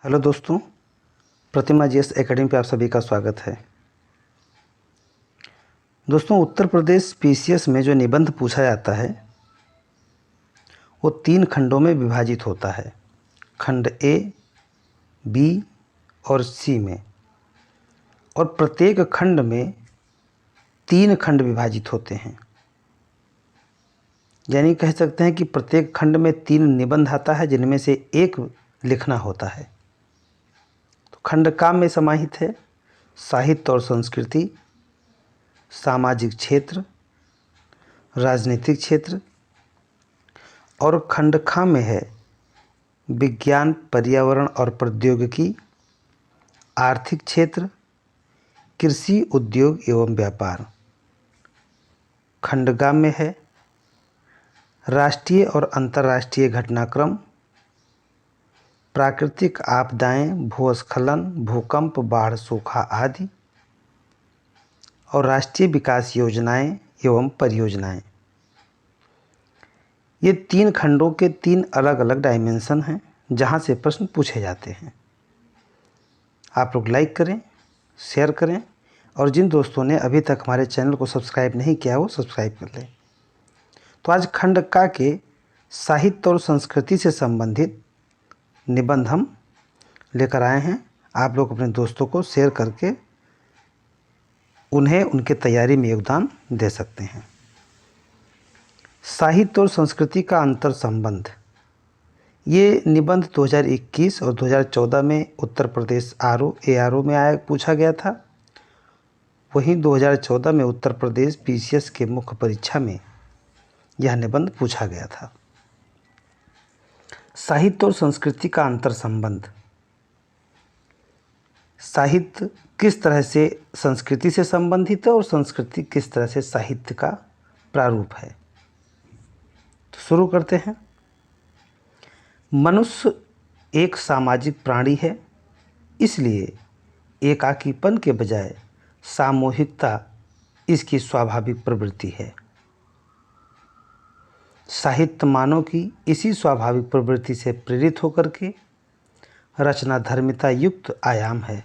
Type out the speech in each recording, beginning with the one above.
Hello दोस्तों, प्रतिमा GS academy पे आप सभी का स्वागत है। दोस्तों, उत्तर प्रदेश पीसीएस में जो निबंध पूछा जाता है वो 3 खंडों में विभाजित होता है, खंड ए, बी और सी में। और प्रत्येक खंड में 3 खंड विभाजित होते हैं, यानी कह सकते हैं कि प्रत्येक खंड में 3 निबंध आता है जिनमें से एक लिखना होता है। तो खंड का में समाहित है साहित्य और संस्कृति, सामाजिक क्षेत्र, राजनीतिक क्षेत्र। और खंड खा में है विज्ञान, पर्यावरण और प्रौद्योगिकी, आर्थिक क्षेत्र, कृषि, उद्योग एवं व्यापार। खंड ग में है राष्ट्रीय और अंतर्राष्ट्रीय घटनाक्रम, प्राकृतिक आपदाएं, भूस्खलन, भूकंप, बाढ़, सूखा आदि, और राष्ट्रीय विकास योजनाएं एवं परियोजनाएं। ये 3 खंडों के 3 अलग अलग डायमेंशन हैं जहां से प्रश्न पूछे जाते हैं। आप लोग लाइक करें, शेयर करें, और जिन दोस्तों ने अभी तक हमारे चैनल को सब्सक्राइब नहीं किया वो सब्सक्राइब कर लें। तो आज खंड का के साहित्य और संस्कृति से संबंधित निबंध हम लेकर आए हैं। आप लोग अपने दोस्तों को शेयर करके उन्हें उनके तैयारी में योगदान दे सकते हैं। साहित्य और संस्कृति का अंतर संबंध, ये निबंध 2021 और 2014 में उत्तर प्रदेश ARO में पूछा गया था। वहीं 2014 में उत्तर प्रदेश पीसीएस के मुख्य परीक्षा में यह निबंध पूछा गया था। साहित्य और संस्कृति का अंतर संबंध, साहित्य किस तरह से संस्कृति से संबंधित है और संस्कृति किस तरह से साहित्य का प्रारूप है। तो शुरू करते हैं। मनुष्य एक सामाजिक प्राणी है, इसलिए एकाकीपन के बजाय सामूहिकता इसकी स्वाभाविक प्रवृत्ति है। साहित्य मानव की इसी स्वाभाविक प्रवृत्ति से प्रेरित होकर के रचनाधर्मिता युक्त आयाम है।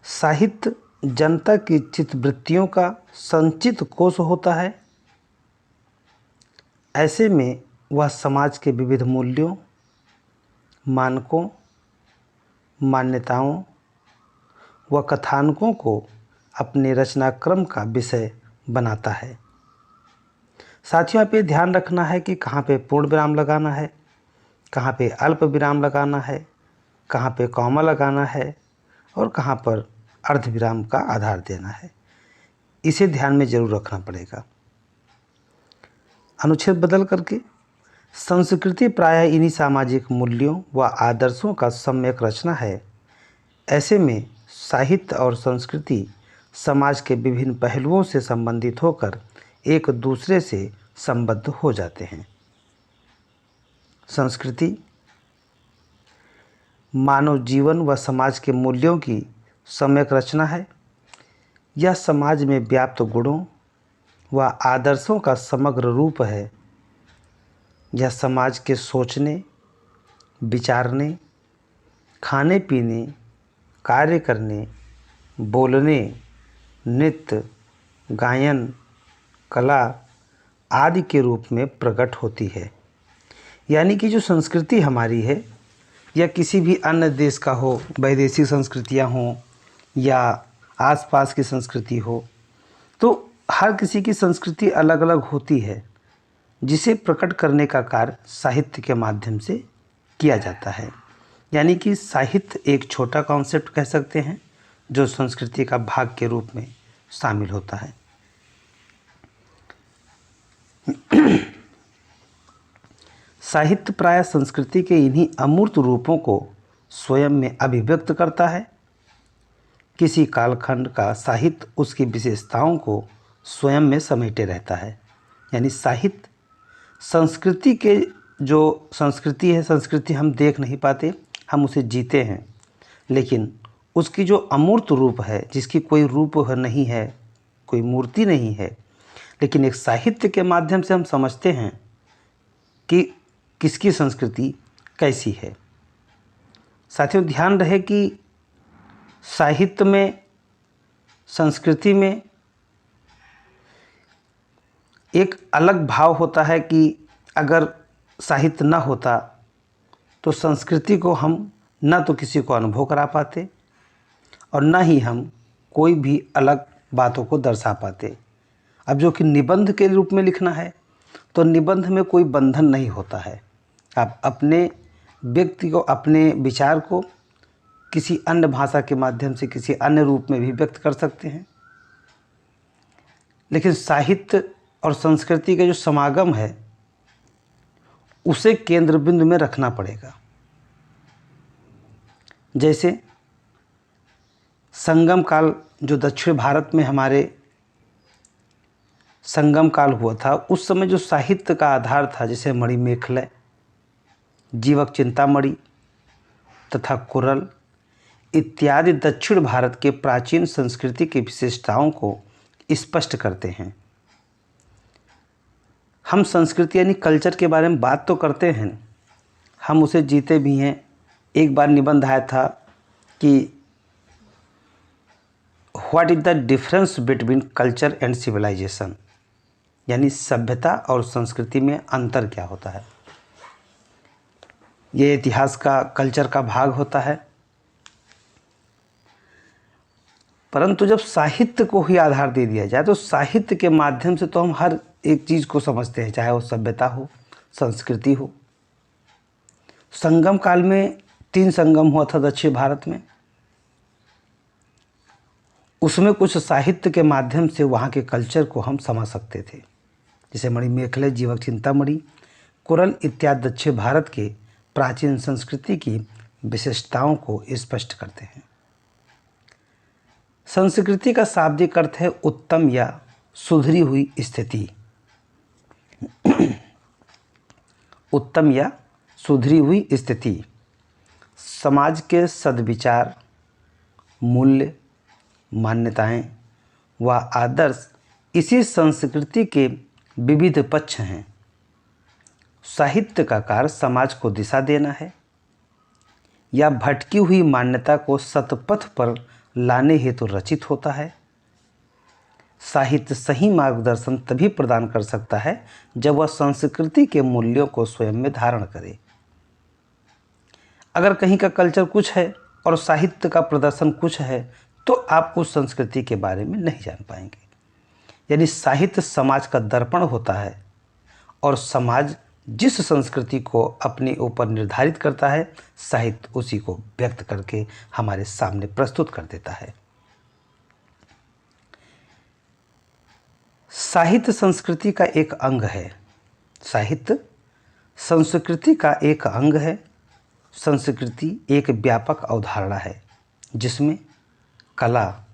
साहित्य जनता की चित्तवृत्तियों का संचित कोश होता है। ऐसे में वह समाज के विविध मूल्यों, मानकों, मान्यताओं व कथानकों को अपने रचनाक्रम का विषय बनाता है। साथियों, आप ये ध्यान रखना है कि कहाँ पे पूर्ण विराम लगाना है, कहाँ पे अल्प विराम लगाना है, कहाँ पे कॉमा लगाना है और कहाँ पर अर्ध विराम का आधार देना है। इसे ध्यान में जरूर रखना पड़ेगा। अनुच्छेद बदल करके, संस्कृति प्रायः इन्हीं सामाजिक मूल्यों व आदर्शों का सम्यक रचना है। ऐसे में साहित्य और संस्कृति समाज के विभिन्न पहलुओं से संबंधित होकर एक दूसरे से संबद्ध हो जाते हैं। संस्कृति मानव जीवन व समाज के मूल्यों की सम्यक रचना है। यह समाज में व्याप्त गुणों व आदर्शों का समग्र रूप है। यह समाज के सोचने, विचारने, खाने पीने, कार्य करने, बोलने, नृत्य, गायन, कला आदि के रूप में प्रकट होती है। यानी कि जो संस्कृति हमारी है, या किसी भी अन्य देश का हो, वैदेशिक संस्कृतियाँ हों या आसपास की संस्कृति हो, तो हर किसी की संस्कृति अलग अलग होती है, जिसे प्रकट करने का कार्य साहित्य के माध्यम से किया जाता है। यानी कि साहित्य एक छोटा कॉन्सेप्ट कह सकते हैं जो संस्कृति का भाग के रूप में शामिल होता है। साहित्य प्रायः संस्कृति के इन्हीं अमूर्त रूपों को स्वयं में अभिव्यक्त करता है। किसी कालखंड का साहित्य उसकी विशेषताओं को स्वयं में समेटे रहता है। यानी साहित्य संस्कृति के, जो संस्कृति है, संस्कृति हम देख नहीं पाते, हम उसे जीते हैं, लेकिन उसकी जो अमूर्त रूप है, जिसकी कोई रूप नहीं है, कोई मूर्ति नहीं है, लेकिन एक साहित्य के माध्यम से हम समझते हैं कि किसकी संस्कृति कैसी है। साथियों, ध्यान रहे कि साहित्य में, संस्कृति में एक अलग भाव होता है कि अगर साहित्य न होता तो संस्कृति को हम न तो किसी को अनुभव करा पाते और न ही हम कोई भी अलग बातों को दर्शा पाते। अब जो कि निबंध के रूप में लिखना है तो निबंध में कोई बंधन नहीं होता है। आप अपने व्यक्ति को, अपने विचार को किसी अन्य भाषा के माध्यम से, किसी अन्य रूप में भी व्यक्त कर सकते हैं। लेकिन साहित्य और संस्कृति के जो समागम है उसे केंद्र बिंदु में रखना पड़ेगा। जैसे संगम काल जो दक्षिण भारत में हमारे संगम काल हुआ था, उस समय जो साहित्य का आधार था, जैसे मणिमेखले, जीवक चिंतामणि तथा कुरल इत्यादि दक्षिण भारत के प्राचीन संस्कृति की विशेषताओं को स्पष्ट करते हैं। हम संस्कृति यानी कल्चर के बारे में बात तो करते हैं, हम उसे जीते भी हैं। एक बार निबंध आया था कि what is the difference between culture and civilization, यानी सभ्यता और संस्कृति में अंतर क्या होता है। ये इतिहास का, कल्चर का भाग होता है। परंतु जब साहित्य को ही आधार दे दिया जाए तो साहित्य के माध्यम से तो हम हर एक चीज़ को समझते हैं, चाहे वो सभ्यता हो, संस्कृति हो। संगम काल में 3 संगम हुआ था दक्षिण भारत में, उसमें कुछ साहित्य के माध्यम से वहाँ के कल्चर को हम समझ सकते थे। जैसे मणिमेखले, जीवक चिंतामणि, कुरल इत्यादि दक्षिण भारत के प्राचीन संस्कृति की विशेषताओं को स्पष्ट करते हैं। संस्कृति का शाब्दिक अर्थ है उत्तम या सुधरी हुई स्थिति। उत्तम या सुधरी हुई स्थिति। समाज के सद्विचार, मूल्य, मान्यताएं व आदर्श इसी संस्कृति के विविध पक्ष हैं। साहित्य का कार्य समाज को दिशा देना है या भटकी हुई मान्यता को सतपथ पर लाने हेतु रचित होता है। साहित्य सही मार्गदर्शन तभी प्रदान कर सकता है जब वह संस्कृति के मूल्यों को स्वयं में धारण करे। अगर कहीं का कल्चर कुछ है और साहित्य का प्रदर्शन कुछ है तो आप उस संस्कृति के बारे में नहीं जान पाएंगे। यानी साहित्य समाज का दर्पण होता है और समाज जिस संस्कृति को अपने ऊपर निर्धारित करता है, साहित्य उसी को व्यक्त करके हमारे सामने प्रस्तुत कर देता है। साहित्य संस्कृति का एक अंग है। साहित्य संस्कृति का एक अंग है। संस्कृति एक व्यापक अवधारणा है जिसमें कला,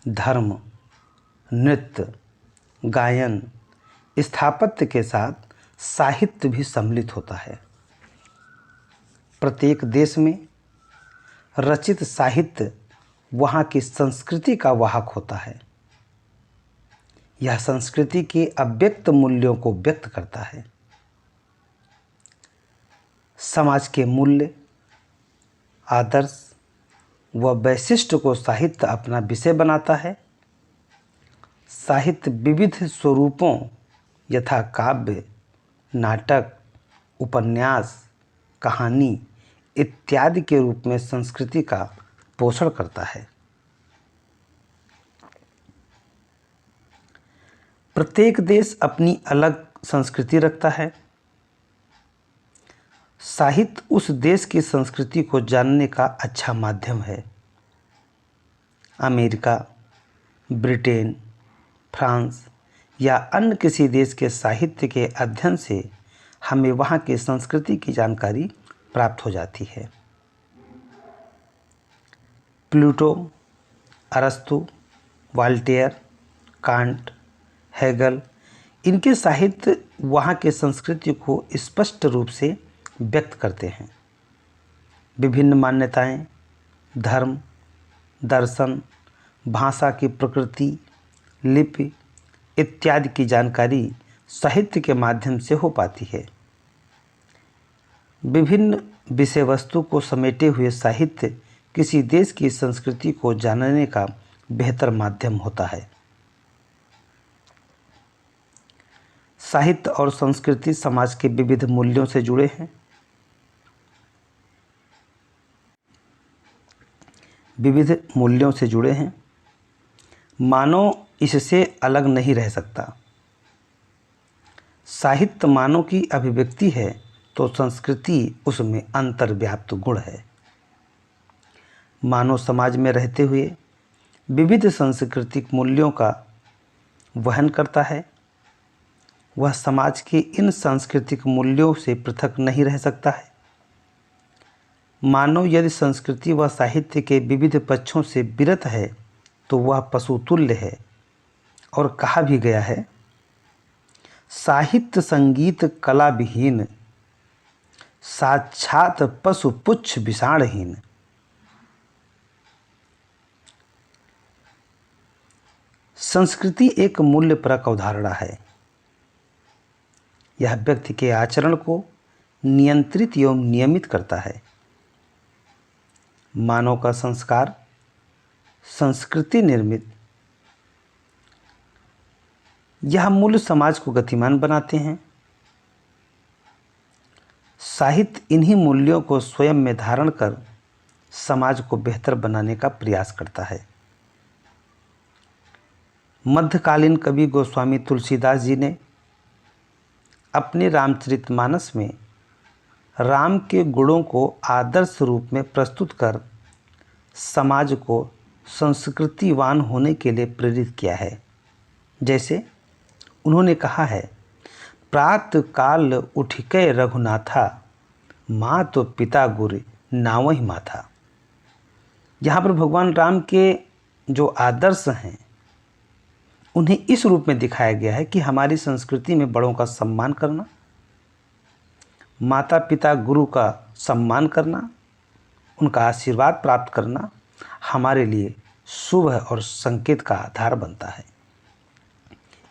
धर्म, नृत्य, गायन, स्थापत्य के साथ साहित्य भी सम्मिलित होता है। प्रत्येक देश में रचित साहित्य वहाँ की संस्कृति का वाहक होता है। यह संस्कृति के अव्यक्त मूल्यों को व्यक्त करता है। समाज के मूल्य, आदर्श व वैशिष्ट को साहित्य अपना विषय बनाता है। साहित्य विविध स्वरूपों यथा काव्य, नाटक, उपन्यास, कहानी इत्यादि के रूप में संस्कृति का पोषण करता है। प्रत्येक देश अपनी अलग संस्कृति रखता है। साहित्य उस देश की संस्कृति को जानने का अच्छा माध्यम है। अमेरिका, ब्रिटेन, फ्रांस या अन्य किसी देश के साहित्य के अध्ययन से हमें वहाँ की संस्कृति की जानकारी प्राप्त हो जाती है। प्लूटो, अरस्तु, वाल्टेयर, कांट, हेगल इनके साहित्य वहाँ के संस्कृति को स्पष्ट रूप से व्यक्त करते हैं। विभिन्न मान्यताएं, धर्म, दर्शन, भाषा की प्रकृति, लिपि इत्यादि की जानकारी साहित्य के माध्यम से हो पाती है। विभिन्न विषय वस्तु को समेटे हुए साहित्य किसी देश की संस्कृति को जानने का बेहतर माध्यम होता है। साहित्य और संस्कृति समाज के विविध मूल्यों से जुड़े हैं। विविध मूल्यों से जुड़े हैं। मानव इससे अलग नहीं रह सकता। साहित्य मानव की अभिव्यक्ति है तो संस्कृति उसमें अंतर्व्याप्त गुण है। मानव समाज में रहते हुए विविध सांस्कृतिक मूल्यों का वहन करता है। वह समाज के इन सांस्कृतिक मूल्यों से पृथक नहीं रह सकता है। मानव यदि संस्कृति व साहित्य के विविध पक्षों से विरत है तो वह पशुतुल्य है। और कहा भी गया है, साहित्य संगीत कला विहीन, साक्षात पशु पुच्छ विषाणहीन। संस्कृति एक मूल्यपरक अवधारणा है। यह व्यक्ति के आचरण को नियंत्रित एवं नियमित करता है। मानव का संस्कार संस्कृति निर्मित यह मूल्य समाज को गतिमान बनाते हैं। साहित्य इन्हीं मूल्यों को स्वयं में धारण कर समाज को बेहतर बनाने का प्रयास करता है। मध्यकालीन कवि गोस्वामी तुलसीदास जी ने अपने रामचरितमानस में राम के गुणों को आदर्श रूप में प्रस्तुत कर समाज को संस्कृतिवान होने के लिए प्रेरित किया है। जैसे उन्होंने कहा है, प्रातः काल उठिकै रघुनाथा, माँ तो पिता गुर नावहि माथा। यहाँ पर भगवान राम के जो आदर्श हैं उन्हें इस रूप में दिखाया गया है कि हमारी संस्कृति में बड़ों का सम्मान करना, माता पिता गुरु का सम्मान करना, उनका आशीर्वाद प्राप्त करना हमारे लिए शुभ और संकेत का आधार बनता है।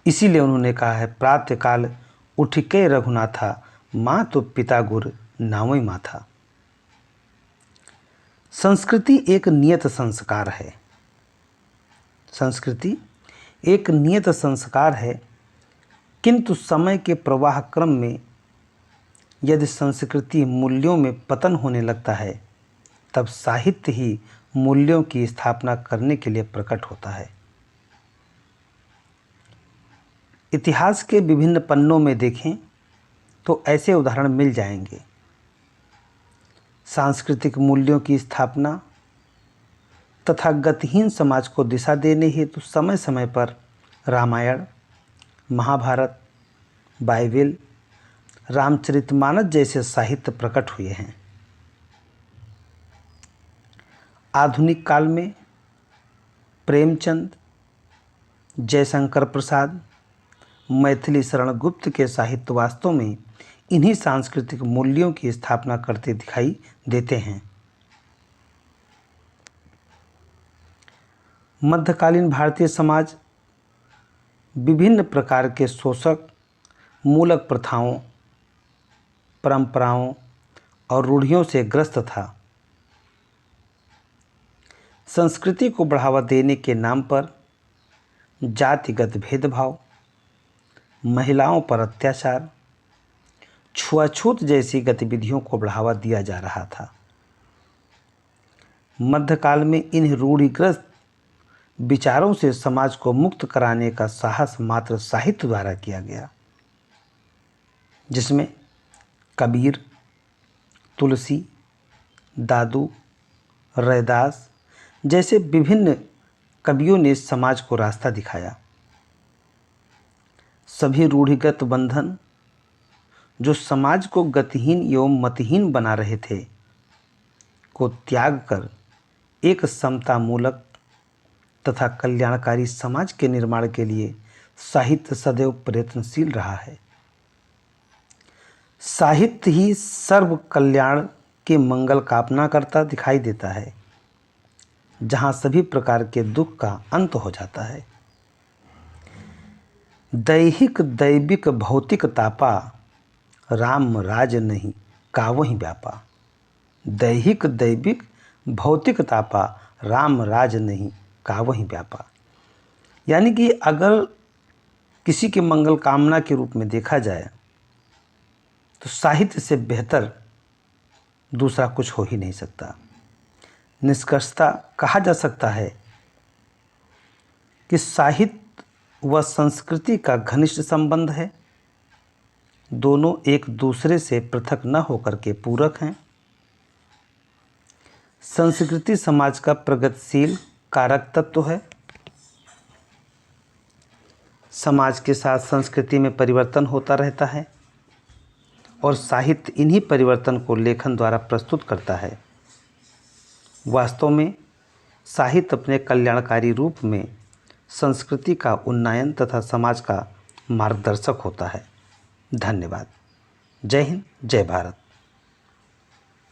इसीलिए उन्होंने कहा है, प्रातःकाल उठिकै रघुनाथा, माँ तो पिता गुर नावहि माथा। संस्कृति एक नियत संस्कार है। संस्कृति एक नियत संस्कार है, किंतु समय के प्रवाह क्रम में यदि संस्कृति मूल्यों में पतन होने लगता है तब साहित्य ही मूल्यों की स्थापना करने के लिए प्रकट होता है। इतिहास के विभिन्न पन्नों में देखें तो ऐसे उदाहरण मिल जाएंगे। सांस्कृतिक मूल्यों की स्थापना तथा गतिहीन समाज को दिशा देने हेतु समय समय पर रामायण, महाभारत, बाइबिल, रामचरितमानस जैसे साहित्य प्रकट हुए हैं। आधुनिक काल में प्रेमचंद, जयशंकर प्रसाद, मैथिली शरण गुप्त के साहित्य वास्तव में इन्हीं सांस्कृतिक मूल्यों की स्थापना करते दिखाई देते हैं। मध्यकालीन भारतीय समाज विभिन्न प्रकार के शोषक मूलक प्रथाओं, परंपराओं और रूढ़ियों से ग्रस्त था। संस्कृति को बढ़ावा देने के नाम पर जातिगत भेदभाव, महिलाओं पर अत्याचार, छुआछूत जैसी गतिविधियों को बढ़ावा दिया जा रहा था। मध्यकाल में इन रूढ़िग्रस्त विचारों से समाज को मुक्त कराने का साहस मात्र साहित्य द्वारा किया गया, जिसमें कबीर, तुलसी, दादू, रैदास जैसे विभिन्न कवियों ने समाज को रास्ता दिखाया। सभी रूढ़िगत बंधन जो समाज को गतिहीन एवं मतहीन बना रहे थे को त्याग कर एक समतामूलक तथा कल्याणकारी समाज के निर्माण के लिए साहित्य सदैव प्रयत्नशील रहा है। साहित्य ही सर्व कल्याण के मंगल कामना करता दिखाई देता है, जहाँ सभी प्रकार के दुख का अंत हो जाता है। दैहिक दैविक भौतिक तापा, राम राज नहीं कावहि व्यापा। दैहिक दैविक भौतिक तापा, राम राज नहीं कावहि व्यापा। यानी कि अगर किसी के मंगल कामना के रूप में देखा जाए तो साहित्य से बेहतर दूसरा कुछ हो ही नहीं सकता। निष्कर्षतः कहा जा सकता है कि साहित्य व संस्कृति का घनिष्ठ संबंध है। दोनों एक दूसरे से पृथक न होकर के पूरक हैं। संस्कृति समाज का प्रगतिशील कारक तत्व है। समाज के साथ संस्कृति में परिवर्तन होता रहता है और साहित्य इन्हीं परिवर्तन को लेखन द्वारा प्रस्तुत करता है। वास्तव में साहित्य अपने कल्याणकारी रूप में संस्कृति का उन्नयन तथा समाज का मार्गदर्शक होता है। धन्यवाद। जय हिंद, जय भारत।